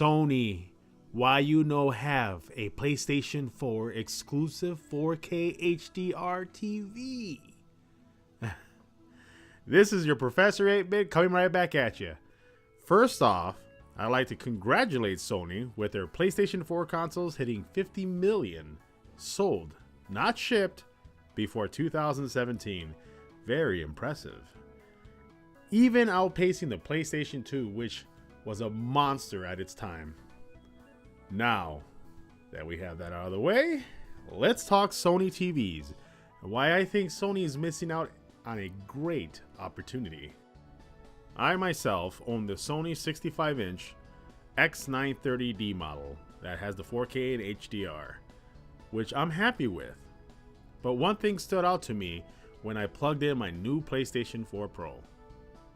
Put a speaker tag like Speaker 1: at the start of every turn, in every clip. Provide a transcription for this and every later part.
Speaker 1: Sony, why you no have a PlayStation 4 exclusive 4K HDR TV? This is your Professor 8-Bit coming right back at you. First off, I'd like to congratulate Sony with their PlayStation 4 consoles hitting 50 million sold, not shipped, before 2017. Very impressive. Even outpacing the PlayStation 2, which was a monster at its time. Now that we have that out of the way, let's talk Sony TVs and why I think Sony is missing out on a great opportunity. I myself own the Sony 65-inch X930D model that has the 4K and HDR, which I'm happy with. But one thing stood out to me when I plugged in my new PlayStation 4 Pro.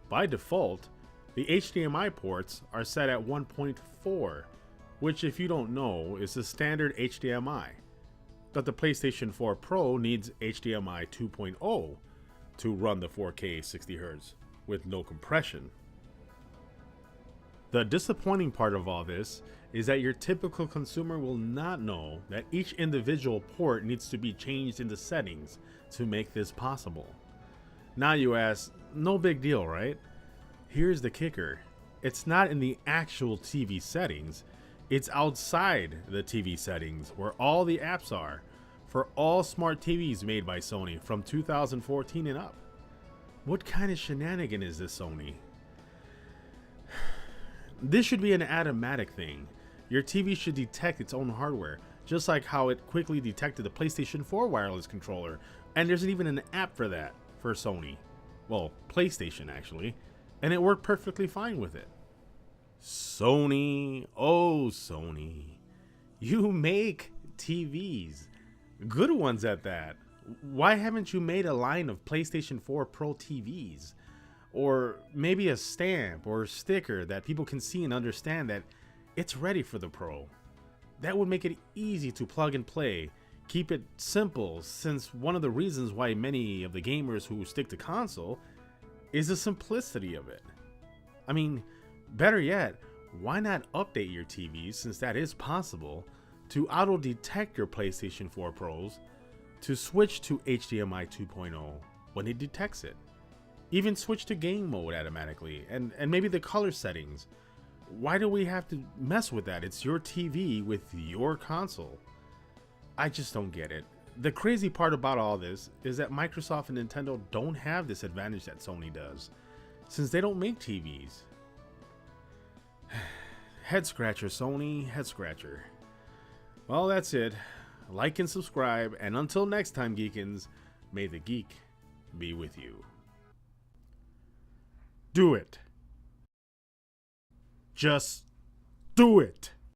Speaker 1: By default, the HDMI ports are set at 1.4, which, if you don't know, is the standard HDMI. But the PlayStation 4 Pro needs HDMI 2.0 to run the 4K 60Hz with no compression. The disappointing part of all this is that your typical consumer will not know that each individual port needs to be changed in the settings to make this possible. Now you ask, no big deal, right? Here's the kicker. It's not in the actual TV settings, it's outside the TV settings where all the apps are for all smart TVs made by Sony from 2014 and up. What kind of shenanigan is this, Sony? This should be an automatic thing. Your TV should detect its own hardware, just like how it quickly detected the PlayStation 4 wireless controller, and there's even an app for that for Sony. Well, PlayStation actually, and it worked perfectly fine with it. Sony, oh Sony, you make TVs, good ones at that. Why haven't you made a line of PlayStation 4 Pro TVs? Or maybe a stamp or a sticker that people can see and understand that it's ready for the Pro. That would make it easy to plug and play, keep it simple, since one of the reasons why many of the gamers who stick to console is the simplicity of it. I mean, better yet, why not update your TVs, since that is possible, to auto-detect your PlayStation 4 Pros to switch to HDMI 2.0 when it detects it. Even switch to game mode automatically, and maybe the color settings. Why do we have to mess with that? It's your TV with your console. I just don't get it. The crazy part about all this is that Microsoft and Nintendo don't have this advantage that Sony does, since they don't make TVs. Head scratcher, Sony, head scratcher. Well, that's it. Like and subscribe, and until next time, Geekins, may the geek be with you. Do it. Just do it.